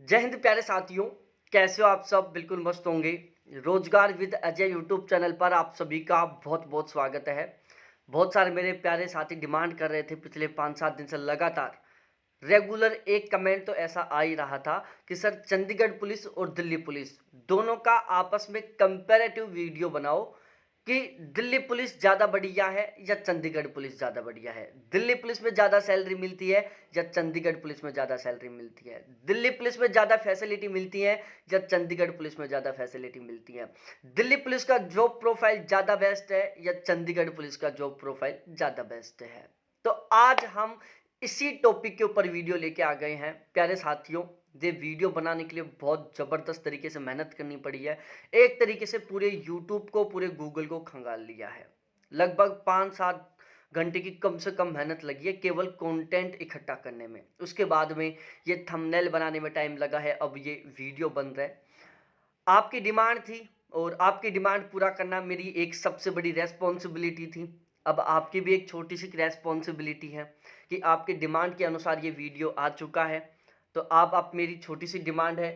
जय हिंद प्यारे साथियों। कैसे हो आप सब? बिल्कुल मस्त होंगे। रोजगार विद अजय यूट्यूब चैनल पर आप सभी का बहुत बहुत स्वागत है। बहुत सारे मेरे प्यारे साथी डिमांड कर रहे थे पिछले 5-7 दिन से लगातार रेगुलर एक कमेंट तो ऐसा आ ही रहा था कि सर चंडीगढ़ पुलिस और दिल्ली पुलिस दोनों का आपस में कंपैरेटिव वीडियो बनाओ कि दिल्ली पुलिस ज़्यादा बढ़िया है या चंडीगढ़ पुलिस ज़्यादा बढ़िया है। दिल्ली पुलिस में ज़्यादा सैलरी मिलती है या चंडीगढ़ पुलिस में ज़्यादा सैलरी मिलती है। दिल्ली पुलिस में ज़्यादा फैसिलिटी मिलती है या चंडीगढ़ पुलिस में ज़्यादा फैसिलिटी मिलती है। दिल्ली पुलिस का जॉब प्रोफाइल ज़्यादा बेस्ट है या चंडीगढ़ पुलिस का जॉब प्रोफाइल ज़्यादा बेस्ट है। तो आज हम इसी टॉपिक के ऊपर वीडियो लेके आ गए हैं प्यारे साथियों। ये वीडियो बनाने के लिए बहुत ज़बरदस्त तरीके से मेहनत करनी पड़ी है। एक तरीके से पूरे यूट्यूब को, पूरे गूगल को खंगाल लिया है। लगभग 5-7 घंटे की कम से कम मेहनत लगी है केवल कंटेंट इकट्ठा करने में। उसके बाद में ये थंबनेल बनाने में टाइम लगा है, अब ये वीडियो बन रहा है। आपकी डिमांड थी और आपकी डिमांड पूरा करना मेरी एक सबसे बड़ी रेस्पॉन्सिबिलिटी थी। अब आपकी भी एक छोटी सी रेस्पॉन्सिबिलिटी है कि आपके डिमांड के अनुसार ये वीडियो आ चुका है। तो आप मेरी छोटी सी डिमांड है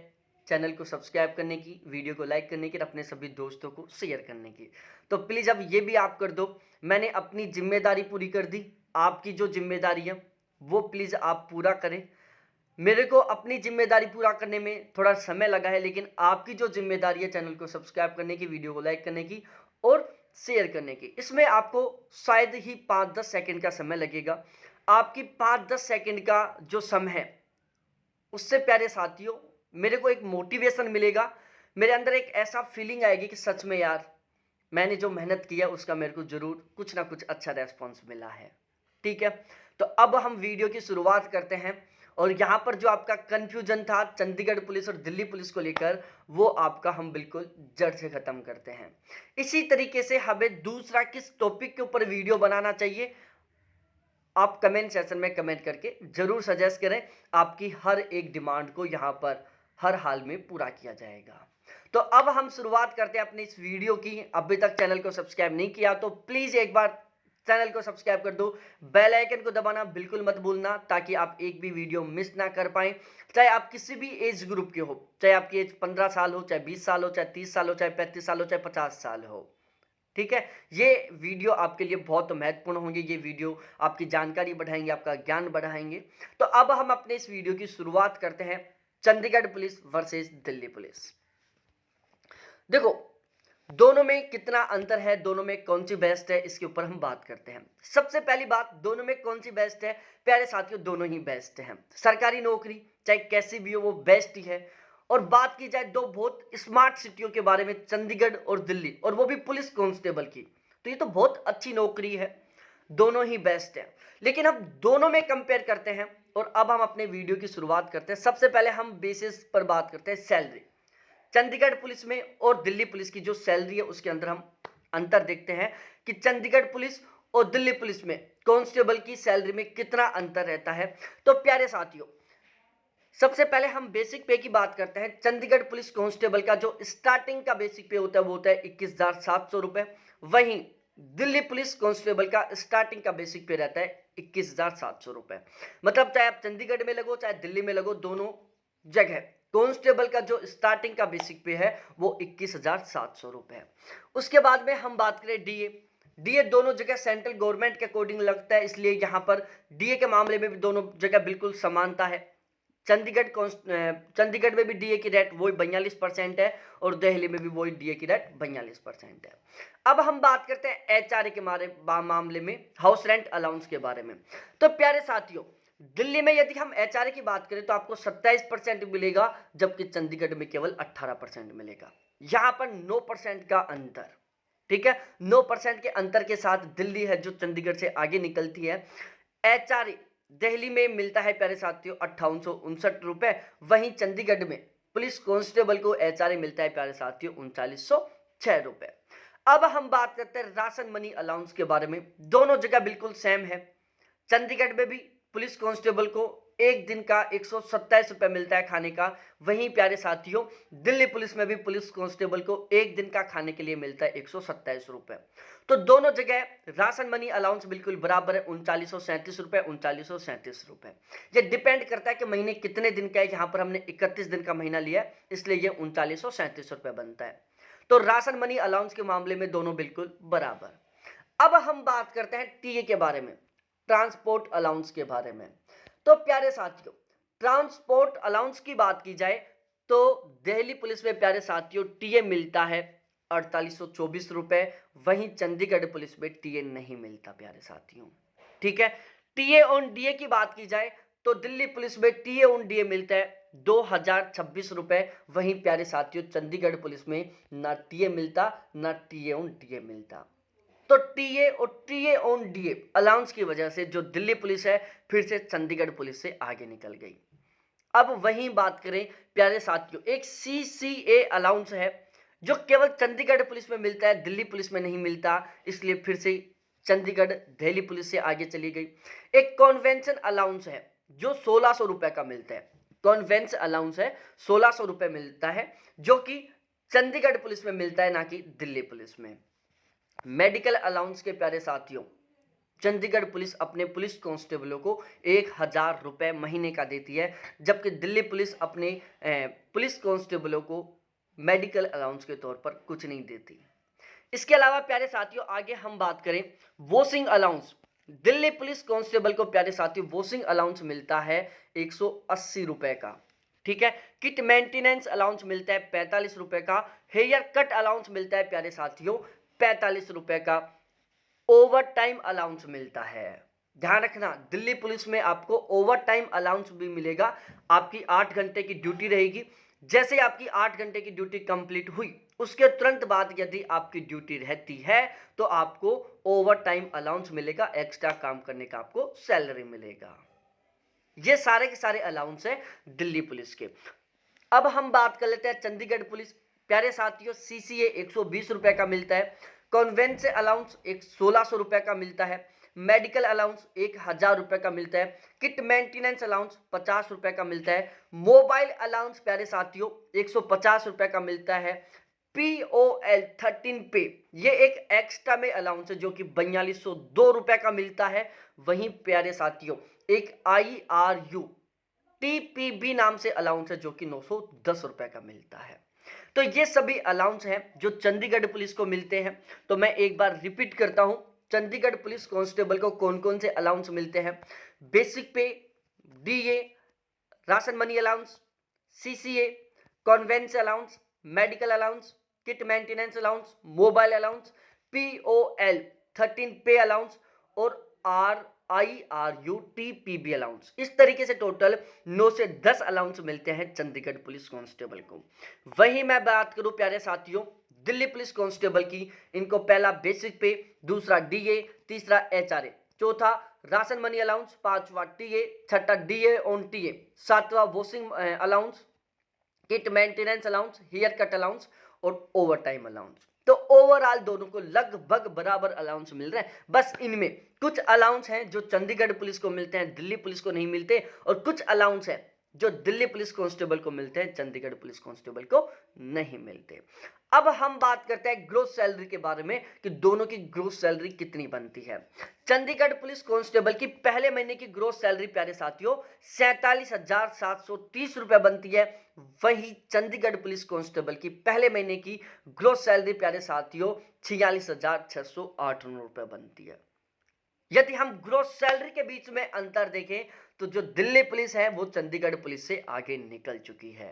चैनल को सब्सक्राइब करने की, वीडियो को लाइक करने की और अपने सभी दोस्तों को शेयर करने की। तो प्लीज़ अब ये भी आप कर दो। मैंने अपनी जिम्मेदारी पूरी कर दी, आपकी जो जिम्मेदारी है वो प्लीज़ आप पूरा करें। मेरे को अपनी जिम्मेदारी पूरा करने में थोड़ा समय लगा है, लेकिन आपकी जो जिम्मेदारी है चैनल को सब्सक्राइब करने की, वीडियो को लाइक करने की और शेयर करने की, इसमें आपको शायद ही 5-10 सेकंड का समय लगेगा। आपकी 5-10 सेकंड का जो समय है उससे प्यारे साथियों मेरे को एक मोटिवेशन मिलेगा। मेरे अंदर एक ऐसा फीलिंग आएगी कि सच में यार मैंने जो मेहनत की है उसका मेरे को जरूर कुछ ना कुछ अच्छा रेस्पॉन्स मिला है। ठीक है, तो अब हम वीडियो की शुरुआत करते हैं। और यहाँ पर जो आपका कंफ्यूजन था चंडीगढ़ पुलिस और दिल्ली पुलिस को लेकर, वो आपका हम बिल्कुल जड़ से खत्म करते हैं। इसी तरीके से हमें दूसरा किस टॉपिक के ऊपर वीडियो बनाना चाहिए, आप कमेंट सेक्शन में कमेंट करके जरूर सजेस्ट करें। आपकी हर एक डिमांड को यहाँ पर हर हाल में पूरा किया जाएगा। तो अब हम शुरुआत करते हैं अपनी इस वीडियो की। अभी तक चैनल को सब्सक्राइब नहीं किया तो प्लीज एक बार चैनल को सब्सक्राइब कर दो, बेल आइकन को दबाना बिल्कुल मत भूलना ताकि आप एक भी वीडियो मिस ना कर पाए। चाहे आप किसी भी एज ग्रुप के हो, चाहे आपकी एज 15 साल हो, चाहे 20 साल हो, चाहे 30 साल हो, चाहे 35 साल हो, चाहे 50 साल हो। ठीक है, ये वीडियो आपके लिए बहुत महत्वपूर्ण होंगे। ये वीडियो आपकी जानकारी बढ़ाएंगे, आपका ज्ञान बढ़ाएंगे। तो अब हम अपने इस वीडियो की शुरुआत करते हैं Chandigarh police versus Delhi police. देखो, दोनों में कितना अंतर है, दोनों में कौन सी बेस्ट है, इसके ऊपर हम बात करते हैं। सबसे पहली बात, दोनों में कौन सी बेस्ट है? प्यारे साथियों, दोनों ही बेस्ट हैं। सरकारी नौकरी चाहे कैसी भी हो वो बेस्ट ही है। और बात की जाए दो बहुत स्मार्ट सिटियों के बारे में, चंडीगढ़ और दिल्ली, और वो भी पुलिस कांस्टेबल की, तो ये तो बहुत अच्छी नौकरी है। दोनों ही बेस्ट है, लेकिन हम दोनों में कंपेयर करते हैं। और अब हम अपने वीडियो की शुरुआत करते हैं। सबसे पहले हम बेसिस पर बात करते हैं सैलरी। चंडीगढ़ पुलिस में और दिल्ली पुलिस की जो सैलरी है उसके अंदर हम अंतर देखते हैं कि चंडीगढ़ पुलिस और दिल्ली पुलिस में कांस्टेबल की सैलरी में कितना अंतर रहता है। तो प्यारे साथियों, सबसे पहले हम बेसिक पे की बात करते हैं। चंडीगढ़ पुलिस कांस्टेबल का जो स्टार्टिंग का बेसिक पे होता है वो होता है 21,700 रुपए। वहीं दिल्ली पुलिस कांस्टेबल का स्टार्टिंग का बेसिक पे रहता है 21,700 रुपए। मतलब चाहे आप चंडीगढ़ में लगो चाहे दिल्ली में लगो, दोनों जगह कांस्टेबल का जो स्टार्टिंग का बेसिक पे है वो 21,700 रुपए है। उसके बाद में हम बात करें डीए। डीए दोनों जगह सेंट्रल गवर्नमेंट के अकॉर्डिंग लगता है, इसलिए यहाँ पर डीए के मामले में भी दोनों जगह बिल्कुल समानता है। चंडीगढ़ में भी डीए की रेट वही 42% है और दिल्ली में भी वही डीए की रेट 42% है। अब हम बात करते हैं एचआरए के मामले में, हाउस रेंट अलाउंस के बारे में। तो प्यारे साथियों, दिल्ली में यदि हम एचआरए की बात करें तो आपको 27% मिलेगा, जबकि चंडीगढ़ में केवल 18% मिलेगा। यहां पर 9% का अंतर। ठीक है, 9% के अंतर के साथ दिल्ली है जो चंडीगढ़ से आगे निकलती है। एचआरए दिल्ली में मिलता है प्यारे साथियों 5859 रुपए, वहीं चंडीगढ़ में पुलिस कांस्टेबल को एचआरए मिलता है प्यारे साथियों 3906 रुपए। अब हम बात करते हैं राशन मनी अलाउंस के बारे में। दोनों जगह बिल्कुल सेम है। चंडीगढ़ में भी पुलिस कांस्टेबल को एक दिन का 127 रुपये मिलता है खाने का। वहीं प्यारे साथियों दिल्ली पुलिस में भी पुलिस कांस्टेबल को एक दिन का खाने के लिए मिलता है 127 रुपये। तो दोनों जगह राशन मनी अलाउंस बिल्कुल बराबर है, 3937 रुपये, 3937 रुपये। ये डिपेंड करता है कि महीने कितने दिन का है। यहाँ पर हमने 31 दिन का महीना लिया है, इसलिए ये 3937 रुपये बनता है। तो राशन मनी अलाउंस के मामले में दोनों बिल्कुल बराबर। अब हम बात करते हैं टीए के बारे में, ट्रांसपोर्ट अलाउंस के बारे में। तो प्यारे साथियों ट्रांसपोर्ट अलाउंस की बात की जाए तो दिल्ली पुलिस में प्यारे साथियों टीए मिलता है 4824 रुपए। वहीं चंडीगढ़ पुलिस में टीए नहीं मिलता प्यारे साथियों। ठीक है, टीए ऑन डीए की बात की जाए तो दिल्ली पुलिस में टीए ऑन डीए मिलता है 2026 रुपए। वहीं प्यारे साथियों चंडीगढ़ पुलिस में ना टीए मिलता ना टीए ऑन डीए मिलता। तो टीए और टीए ऑन डीए अलाउंस की वजह से जो दिल्ली पुलिस है फिर से चंडीगढ़ पुलिस से आगे निकल गई। अब वहीं बात करें प्यारे साथियों, एक सीसीए अलाउंस है जो केवल चंडीगढ़ पुलिस में मिलता है, दिल्ली पुलिस में नहीं मिलता, इसलिए फिर से चंडीगढ़ दिल्ली पुलिस से आगे चली गई। एक कॉन्वेंशन अलाउंस है जो 1600 रुपए का मिलता है। कॉन्वेंशन अलाउंस है 1600 रुपए मिलता है, जो कि चंडीगढ़ पुलिस में मिलता है, ना कि दिल्ली पुलिस में। मेडिकल अलाउंस के प्यारे साथियों चंडीगढ़ पुलिस अपने पुलिस कांस्टेबलों को 1000 रुपये महीने का देती है, जबकि दिल्ली पुलिस अपने पुलिस कांस्टेबलों को मेडिकल अलाउंस के तौर पर कुछ नहीं देती। इसके अलावा प्यारे साथियों आगे हम बात करें washing allowance. Delhi police constable को प्यारे साथियों वॉशिंग अलाउंस मिलता है 180 रुपये का। ठीक है, किट मेंटेनेंस अलाउंस मिलता है 45 रुपये का। हेयर कट अलाउंस मिलता है प्यारे साथियों 45 रुपये का। ओवर टाइम अलाउंस मिलता है, ध्यान रखना दिल्ली पुलिस में आपको ओवर टाइम अलाउंस भी मिलेगा। आपकी 8 घंटे की ड्यूटी रहेगी, जैसे ही आपकी 8 घंटे की ड्यूटी कंप्लीट हुई उसके तुरंत बाद यदि आपकी ड्यूटी रहती है तो आपको ओवर टाइम अलाउंस मिलेगा, एक्स्ट्रा काम करने का आपको सैलरी मिलेगा। ये सारे के सारे अलाउंस है दिल्ली पुलिस के। अब हम बात कर लेते हैं चंडीगढ़ पुलिस। प्यारे साथियों सीसीए 120 रुपये का मिलता है। कॉन्वेंट अलाउंस 1600 रुपये का मिलता है। मेडिकल अलाउंस 1000 रुपये का मिलता है। किट मेंटेनेंस अलाउंस 50 रुपये का मिलता है। मोबाइल अलाउंस प्यारे साथियों 150 रुपये का मिलता है। POL 13 पे ये एक एक्स्ट्रा में अलाउंस है जो कि 4202 रुपये का मिलता है। वहीं प्यारे साथियों एक IRU TPB नाम से अलाउंस है जो कि 910 रुपये का मिलता है। तो ये सभी अलाउंस हैं जो चंडीगढ़ पुलिस को मिलते हैं। तो मैं एक बार रिपीट करता हूं, चंडीगढ़ पुलिस कांस्टेबल को कौन कौन से अलाउंस मिलते हैं। बेसिक पे, DA, ration money allowance, CCA, conveyance allowance, medical allowance, kit maintenance allowance, mobile allowance, POL 13 पे अलाउंस और IRU TPB अलाउंस। इस तरीके से टोटल 9 से 10 अलाउंस मिलते हैं चंडीगढ़ पुलिस कांस्टेबल को। वहीं मैं बात करूं प्यारे साथियों दिल्ली पुलिस कांस्टेबल की, इनको पहला बेसिक पे, दूसरा DA, तीसरा HRA, चौथा राशन मनी अलाउंस, पांचवा TA, छठा DA ऑन TA, सातवां washing allowance, kit maintenance allowance, hair cut allowance और ओवर टाइम अलाउंस। तो ओवरऑल दोनों को लगभग बराबर अलाउंस मिल रहे हैं। बस इनमें कुछ अलाउंस हैं जो चंडीगढ़ पुलिस को मिलते हैं, दिल्ली पुलिस को नहीं मिलते, और कुछ अलाउंस हैं जो दिल्ली पुलिस कांस्टेबल को मिलते हैं, चंडीगढ़ पुलिस कांस्टेबल को नहीं मिलते। अब हम बात करते हैं ग्रोस सैलरी के बारे में कि दोनों की ग्रोस सैलरी कितनी बनती है। चंडीगढ़ पुलिस कांस्टेबल की पहले महीने की ग्रोस सैलरी प्यारे साथियों 47,730 रुपये बनती है। वहीं चंडीगढ़ पुलिस कांस्टेबल की पहले महीने की ग्रोस सैलरी प्यारे साथियों 46,608 रुपये बनती है। यदि हम ग्रोस सैलरी के बीच में अंतर देखें तो जो दिल्ली पुलिस है वो चंडीगढ़ पुलिस से आगे निकल चुकी है।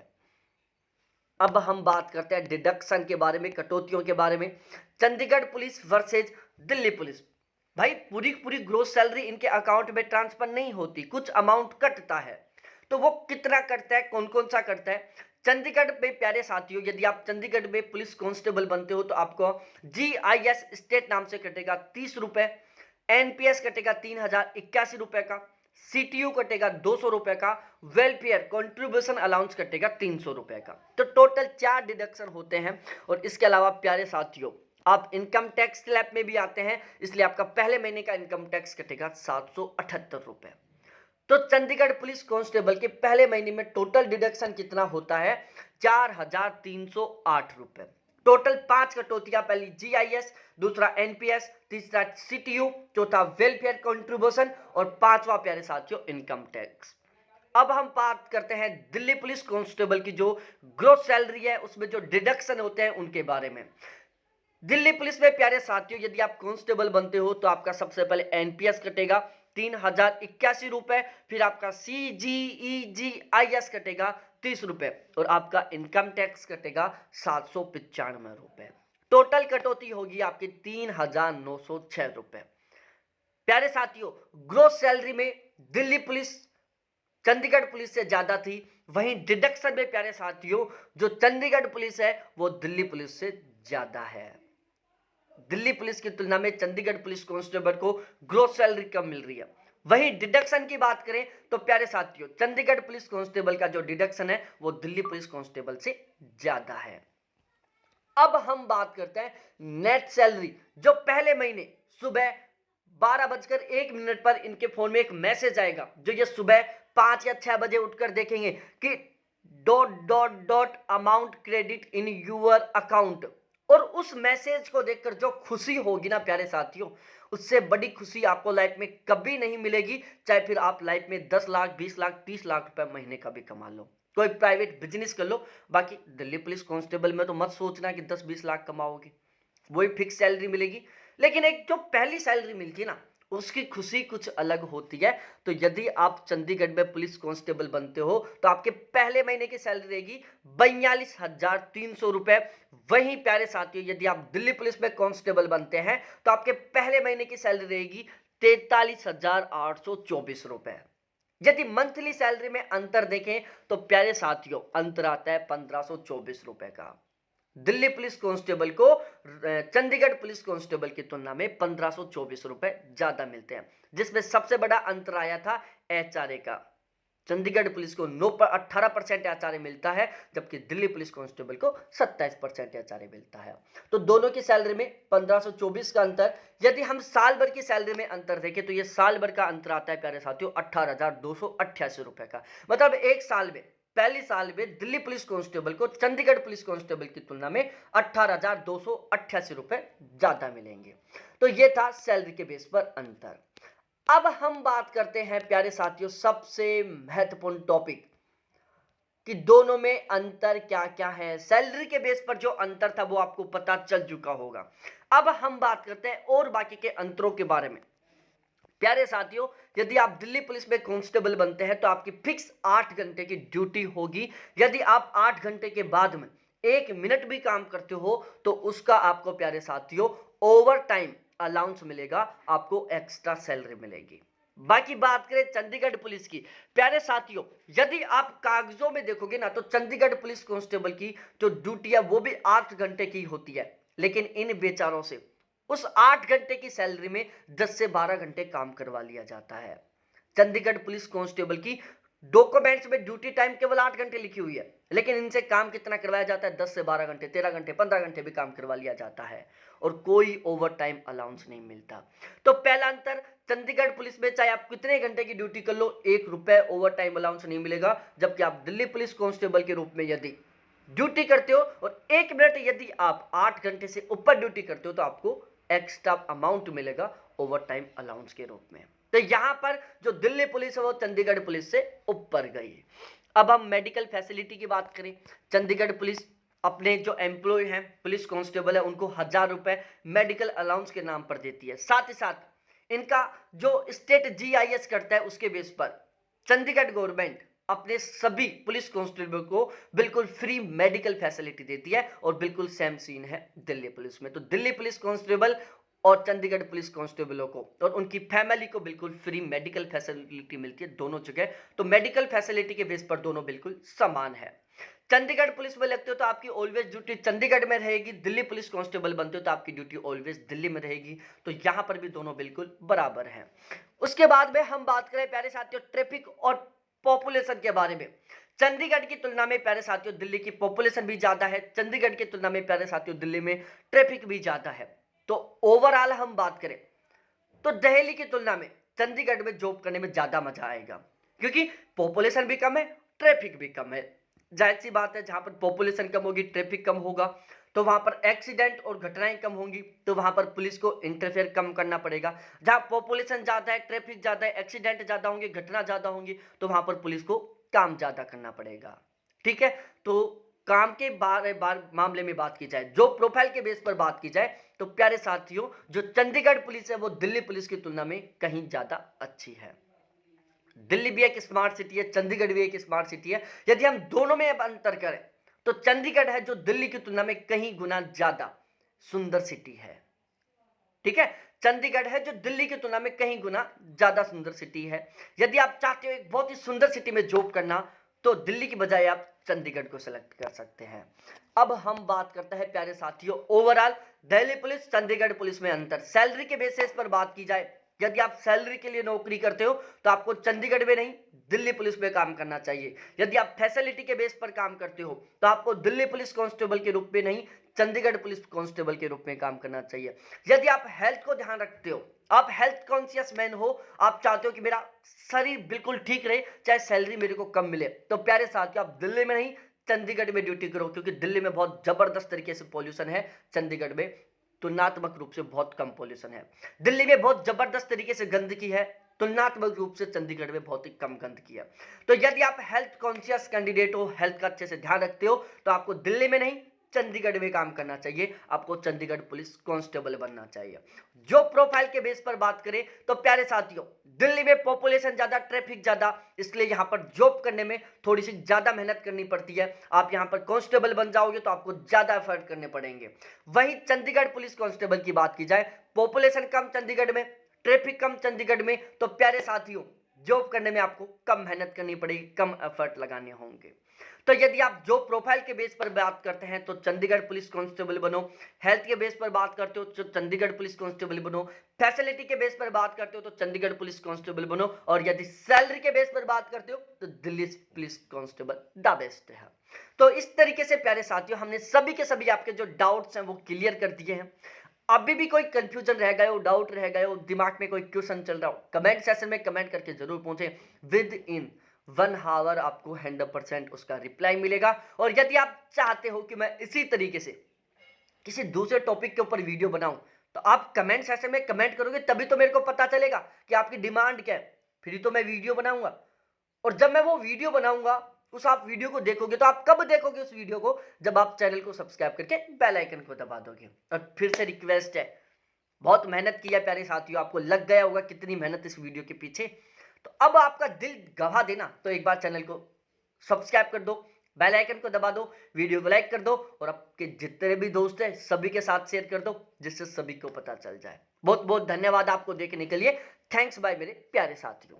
अब हम बात करते हैं डिडक्शन के बारे में, कटौतियों के बारे में। Chandigarh police versus Delhi police. भाई पूरी पूरी ग्रोस सैलरी इनके अकाउंट में ट्रांसफर नहीं होती, कुछ अमाउंट कटता है। तो वो कितना कटता है, कौन कौन सा कटता है। चंडीगढ़ में प्यारे साथियों यदि आप चंडीगढ़ में पुलिस कांस्टेबल बनते हो तो आपको GIS स्टेट नाम से कटेगा 30 रुपये, NPS कटेगा 3081 रुपये का, CTU कटेगा 200 रुपये का, वेलफेयर कंट्रीब्यूशन अलाउंस कटेगा 300 रुपये का। तो टोटल 4 डिडक्शन होते हैं। और इसके अलावा प्यारे साथियों आप इनकम टैक्स स्लैब में भी आते हैं, इसलिए आपका पहले महीने का इनकम टैक्स कटेगा 778 रुपये। तो चंडीगढ़ पुलिस कांस्टेबल के पहले महीने में टोटल डिडक्शन कितना होता है? 4,308 रुपए। टोटल 5 कटौतियां, पहली जीआईएस, दूसरा एनपीएस, तीसरा सीटीयू, चौथा वेलफेयर कंट्रीब्यूशन और पांचवा प्यारे साथियों इनकम टैक्स। अब हम बात करते हैं दिल्ली पुलिस कांस्टेबल की जो ग्रोस सैलरी है उसमें जो डिडक्शन होते हैं उनके बारे में। दिल्ली पुलिस में प्यारे साथियों यदि आप कांस्टेबल बनते हो तो आपका सबसे पहले एनपीएस कटेगा 3,081 रुपए, फिर आपका सीजीईजीआईएस कटेगा 30 रुपए और आपका इनकम टैक्स कटेगा 795 रुपए। टोटल कटौती होगी आपकी 3,906 रुपए। प्यारे साथियों, ग्रोस सैलरी में दिल्ली पुलिस चंडीगढ़ पुलिस से ज्यादा थी, वहीं डिडक्शन में प्यारे साथियों जो चंडीगढ़ पुलिस है वो दिल्ली पुलिस से ज्यादा है। दिल्ली पुलिस की तुलना में चंडीगढ़ पुलिस कांस्टेबल को ग्रोस सैलरी कम मिल रही है। वहीं डिडक्शन की बात करें तो प्यारे साथियों चंडीगढ़ पुलिस कांस्टेबल का जो डिडक्शन है वो दिल्ली पुलिस कांस्टेबल से ज्यादा है। अब हम बात करते हैं नेट सैलरी। जो पहले महीने सुबह 12:01 पर इनके फोन में एक मैसेज आएगा, जो ये सुबह 5 या 6 बजे उठकर देखेंगे कि dot dot dot amount credit in your account, और उस मैसेज को देखकर जो खुशी होगी ना प्यारे साथियों, उससे बड़ी खुशी आपको लाइफ में कभी नहीं मिलेगी। चाहे फिर आप लाइफ में 10 लाख, 20 लाख, 30 लाख रुपए महीने का भी कमा लो, कोई प्राइवेट बिजनेस कर लो। बाकी दिल्ली पुलिस कांस्टेबल में तो मत सोचना कि 10-20 लाख कमाओगे, वही फिक्स सैलरी मिलेगी। लेकिन एक जो पहली सैलरी मिलती है ना उसकी खुशी कुछ अलग होती है। तो यदि आप चंडीगढ़ में पुलिस कांस्टेबल बनते हो तो आपके पहले महीने की सैलरी रहेगी 42,300 रुपए। वहीं प्यारे साथियों यदि आप दिल्ली पुलिस में कांस्टेबल बनते हैं तो आपके पहले महीने की सैलरी रहेगी 43,824 रुपए। यदि मंथली सैलरी में अंतर देखें तो प्यारे साथियों अंतर आता है 1,524 रुपए का। दिल्ली पुलिस कांस्टेबल को चंडीगढ़ पुलिस कांस्टेबल की तुलना में 1,524 रुपए ज्यादा मिलते हैं, जिसमें सबसे बड़ा अंतर आया था एचआरए का। चंडीगढ़ पुलिस को 18% एचआरए मिलता है, जबकि दिल्ली पुलिस कांस्टेबल को 27% एचआरए मिलता है। तो दोनों की सैलरी में 1,524 का अंतर। यदि हम साल भर की सैलरी में अंतर देखें तो ये साल भर का अंतर आता है प्यारे साथियों 18,288 रुपए का। मतलब एक साल में, पहली साल में दिल्ली पुलिस कांस्टेबल को चंडीगढ़ पुलिस कांस्टेबल की तुलना में 18,288 रुपए ज्यादा मिलेंगे। तो ये था सैलरी के बेस पर अंतर। अब हम बात करते हैं प्यारे साथियों सबसे महत्वपूर्ण टॉपिक कि दोनों में अंतर क्या क्या है। सैलरी के बेस पर जो अंतर था वो आपको पता चल चुका होगा। अब हम बात करते हैं और बाकी के अंतरों के बारे में। प्यारे साथियों यदि आप दिल्ली पुलिस में कांस्टेबल बनते हैं तो आपकी फिक्स 8 घंटे की ड्यूटी होगी। यदि आप 8 घंटे के बाद में 1 मिनट भी काम करते हो तो उसका आपको प्यारे साथियों ओवर टाइम अलाउंस मिलेगा, आपको एक्स्ट्रा सैलरी मिलेगी। बाकी बात करें चंडीगढ़ पुलिस की, प्यारे साथियों यदि आप कागजों में देखोगे ना तो चंडीगढ़ पुलिस कांस्टेबल की जो ड्यूटी है वो भी 8 घंटे की होती है, लेकिन इन बेचारों से उस 8 घंटे की सैलरी में 10 से 12 घंटे काम करवा लिया जाता है। चंडीगढ़ पुलिस कांस्टेबल की डॉक्यूमेंट्स में ड्यूटी टाइम केवल 8 घंटे लिखी हुई है, लेकिन इनसे काम कितना करवाया जाता है? 10 से 12 घंटे, 13 घंटे, 15 घंटे भी काम करवा लिया जाता है और कोई ओवर टाइम अलाउंस नहीं मिलता। तो पहला अंतर, चंडीगढ़ पुलिस में चाहे आप कितने घंटे की ड्यूटी कर लो 1 रुपए ओवर टाइम अलाउंस नहीं मिलेगा, जबकि आप दिल्ली पुलिस कांस्टेबल के रूप में यदि ड्यूटी करते हो और 1 मिनट यदि आप 8 घंटे से ऊपर ड्यूटी करते हो तो आपको एक्स्ट्रा अमाउंट मिलेगा ओवर टाइम अलाउंस के रूप में। तो यहां पर जो दिल्ली पुलिस है वो चंडीगढ़ पुलिस से ऊपर गई। अब हम मेडिकल फैसिलिटी की बात करें, चंडीगढ़ पुलिस अपने जो एम्प्लॉय हैं पुलिस कांस्टेबल है उनको 1,000 रुपए मेडिकल अलाउंस के नाम पर देती है। साथ ही साथ इनका जो स्टेट जीआईएस करता है उसके बेस पर चंडीगढ़ गवर्नमेंट अपने सभी पुलिस कांस्टेबल को बिल्कुल फ्री मेडिकल फैसिलिटी देती है और बिल्कुल सेम सीन है दिल्ली पुलिस में। तो दिल्ली पुलिस कांस्टेबल और चंडीगढ़ पुलिस कांस्टेबलों को और उनकी फैमिली को बिल्कुल फ्री मेडिकल फैसिलिटी मिलती है दोनों जगह। तो मेडिकल फैसिलिटी के बेस पर दोनों बिल्कुल समान है। चंडीगढ़ पुलिस में लगते हो तो आपकी ऑलवेज ड्यूटी चंडीगढ़ में रहेगी, दिल्ली पुलिस कांस्टेबल बनते हो तो आपकी ड्यूटी ऑलवेज दिल्ली में रहेगी। तो यहां पर भी दोनों बिल्कुल बराबर हैं। उसके बाद में हम बात करें प्यारे साथियों ट्रैफिक और पॉपुलेशन के बारे में। चंडीगढ़ की तुलना में प्यारे साथियों दिल्ली की पॉपुलेशन भी ज्यादा है, चंडीगढ़ की तुलना में प्यारे साथियों दिल्ली में ट्रैफिक भी ज्यादा है। तो ओवरऑल हम बात करें तो दिल्ली की तुलना में चंडीगढ़ में जॉब करने में ज्यादा मजा आएगा। क्योंकि पॉपुलेशन भी कम है, ट्रैफिक भी कम है। जाहिर सी बात है, जहां पर पॉपुलेशन कम होगी, ट्रैफिक कम होगा, तो वहां पर एक्सीडेंट और घटनाएं कम होंगी, तो वहां पर पुलिस को इंटरफेयर कम करना पड़ेगा। जहां पॉपुलेशन ज्यादा है, ट्रैफिक ज्यादा है, एक्सीडेंट ज्यादा होंगे, घटना ज्यादा होंगी, तो वहां पर पुलिस को काम ज्यादा करना पड़ेगा। ठीक है, तो काम के बार मामले में बात की जाए, जो प्रोफाइल के बेस पर बात की जाए, तो प्यारे साथियों, जो चंडीगढ़ पुलिस है वो दिल्ली पुलिस की तुलना में कहीं ज्यादा अच्छी है। दिल्ली भी एक स्मार्ट सिटी है, चंडीगढ़ भी एक स्मार्ट सिटी है। यदि हम दोनों में अब अंतर करें, तो चंडीगढ़ है जो दिल्ली की तुलना में कहीं गुना ज्यादा सुंदर सिटी है। ठीक है, चंडीगढ़ है जो दिल्ली की तुलना में कहीं गुना ज्यादा सुंदर सिटी है। यदि आप चाहते हो एक बहुत ही सुंदर सिटी में जॉब करना, तो दिल्ली की बजाय आप चंडीगढ़ को सिलेक्ट कर सकते हैं। अब हम बात करते हैं प्यारे साथियों, overall Delhi police Chandigarh police में अंतर। सैलरी के बेसिस पर बात की जाए, यदि आप सैलरी के लिए नौकरी करते हो, तो आपको चंडीगढ़ में नहीं, दिल्ली पुलिस में काम करना चाहिए। यदि आप फैसिलिटी के बेस पर काम करते हो, तो आपको दिल्ली पुलिस कांस्टेबल के रूप में नहीं, चंडीगढ़ पुलिस कांस्टेबल के रूप में काम करना चाहिए। यदि आप हेल्थ को ध्यान रखते हो, आप हेल्थ कॉन्शियस मैन हो, आप चाहते हो कि मेरा शरीर बिल्कुल ठीक रहे, चाहे सैलरी मेरे को कम मिले, तो प्यारे साथियों, आप दिल्ली में नहीं, चंडीगढ़ में ड्यूटी करो, क्योंकि दिल्ली में बहुत जबरदस्त तरीके से पॉल्यूशन है, चंडीगढ़ में तुलनात्मक रूप से बहुत कम पॉल्यूशन है। दिल्ली में बहुत जबरदस्त तरीके से गंदगी है, तुलनात्मक रूप से चंडीगढ़ में बहुत ही कम गंदगी है। तो यदि आप हेल्थ कॉन्शियस कैंडिडेट हो, हेल्थ का अच्छे से ध्यान रखते हो, तो आपको दिल्ली में नहीं, चंडीगढ़ में काम करना चाहिए, आपको चंडीगढ़ पुलिस कांस्टेबल बनना चाहिए। जो प्रोफाइल के बेस पर बात करें, तो प्यारे साथियों, दिल्ली में पॉपुलेशन ज्यादा, ट्रैफिक ज्यादा, इसलिए यहां पर जॉब करने में थोड़ी सी ज्यादा मेहनत करनी पड़ती है। आप यहां पर कांस्टेबल बन जाओगे तो आपको ज्यादा एफर्ट करने पड़ेंगे। वहीं चंडीगढ़ पुलिस कांस्टेबल की बात की जाए, पॉपुलेशन कम चंडीगढ़ में, ट्रैफिक कम चंडीगढ़ में, तो प्यारे साथियों, जॉब करने में आपको कम मेहनत करनी पड़ेगी, कम एफर्ट लगाने होंगे। तो यदि आप जॉब प्रोफाइल के बेस पर बात करते हैं, तो चंडीगढ़ पुलिस कांस्टेबल बनो। हेल्थ के बेस पर बात करते हो तो चंडीगढ़ पुलिस कांस्टेबल बनो। फैसिलिटी के बेस पर बात करते हो तो चंडीगढ़ पुलिस कांस्टेबल बनो। और यदि सैलरी के बेस पर बात करते हो तो Delhi police constable the best है। तो इस तरीके से प्यारे साथियों, हमने सभी के सभी आपके जो डाउट्स हैं वो क्लियर कर दिए हैं। अभी भी कोई कंफ्यूजन रह गए हो, डाउट रह गए हो, दिमाग में कोई क्वेश्चन चल रहा हो, कमेंट सेक्शन में कमेंट करके जरूर पहुंचे। विद इन 1 आवर आपको 100% उसका रिप्लाई मिलेगा। और यदि आप चाहते हो कि मैं इसी तरीके से किसी दूसरे टॉपिक के ऊपर वीडियो बनाऊं, तो आप कमेंट सेक्शन में कमेंट करोगे, तभी तो मेरे को पता चलेगा कि आपकी डिमांड क्या है, फिर तो मैं वीडियो बनाऊंगा। और जब मैं वो वीडियो बनाऊंगा, उस आप वीडियो को देखोगे, तो आप कब देखोगे उस वीडियो को? जब आप चैनल को सब्सक्राइब करके बेल आइकन को दबा दोगे। और फिर से रिक्वेस्ट है, बहुत मेहनत की है प्यारे साथियों, आपको लग गया होगा कितनी मेहनत इस वीडियो के पीछे, तो अब आपका दिल गवा देना, तो एक बार चैनल को सब्सक्राइब कर दो, बेल आइकन को दबा दो, वीडियो को लाइक कर दो, और आपके जितने भी दोस्त हैं सभी के साथ शेयर कर दो, जिससे सभी को पता चल जाए। बहुत बहुत धन्यवाद आपको देखने के लिए। थैंक्स बाय मेरे प्यारे साथियों।